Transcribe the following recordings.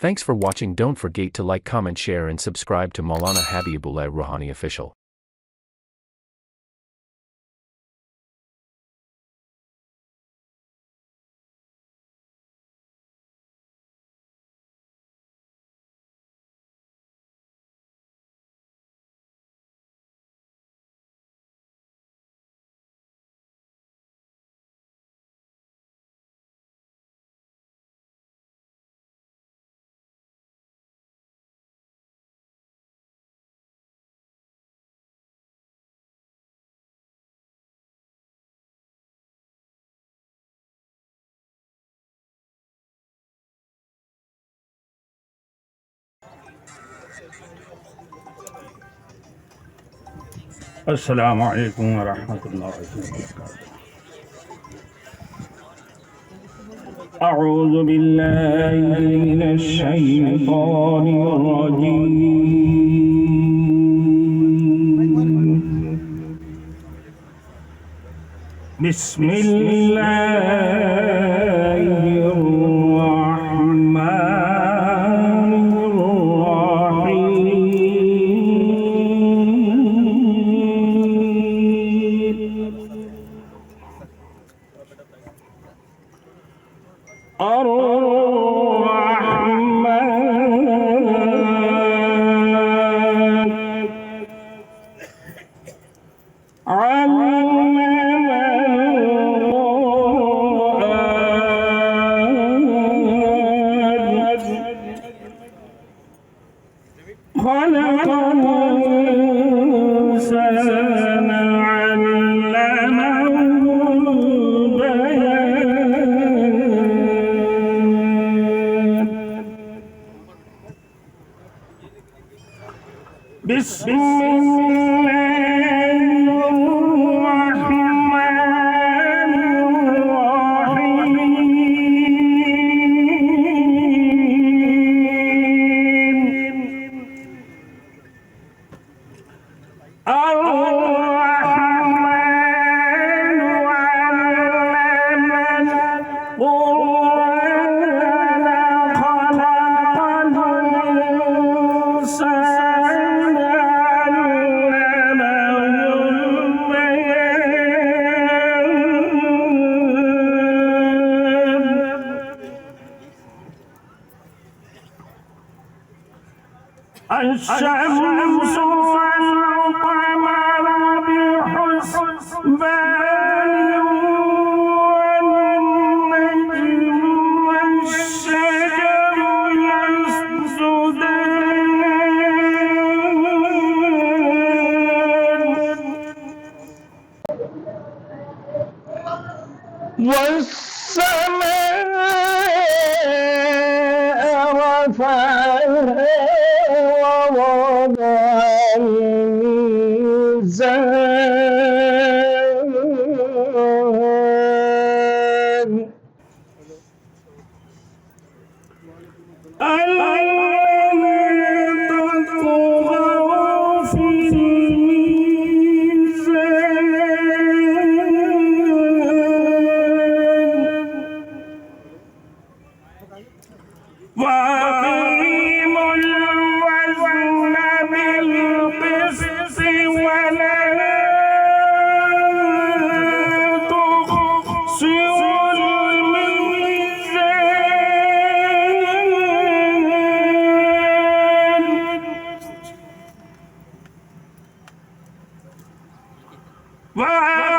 Thanks for watching. Don't forget to like, comment, share and subscribe to Maulana Habibullah Rouhani Official. السلام عليكم ورحمة الله وبركاته. أعوذ بالله من الشيطان الرجيم. بسم الله الرحمن بسم الله الرحمن الشمس والقمر بحسبان والنجم والشجر يسجدان والسماء رفعها ووضع الميزان ألا تطغوا في الميزان وأقيموا الوزن بالقسط ولا تخسروا الميزان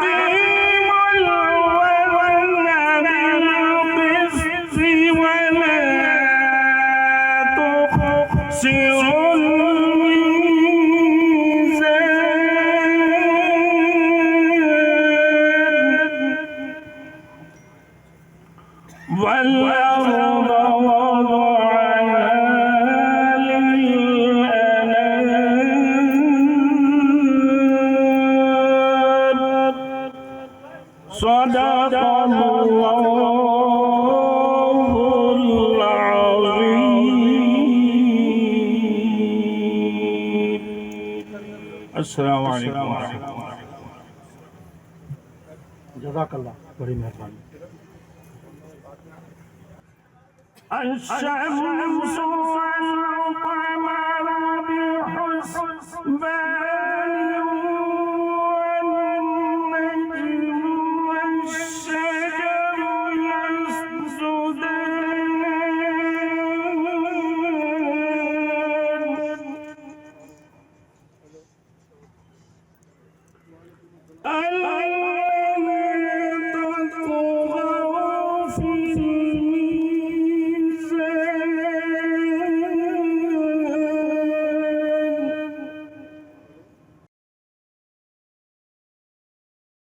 وأقيموا الوزن بالقسط ولا تخسروا الميزان والأرض وضعها للأنام صدق الله العظيم. السلام عليكم ورحمة الله. जज़ाकल्लाह, बड़ी मेहरबानी। الشمس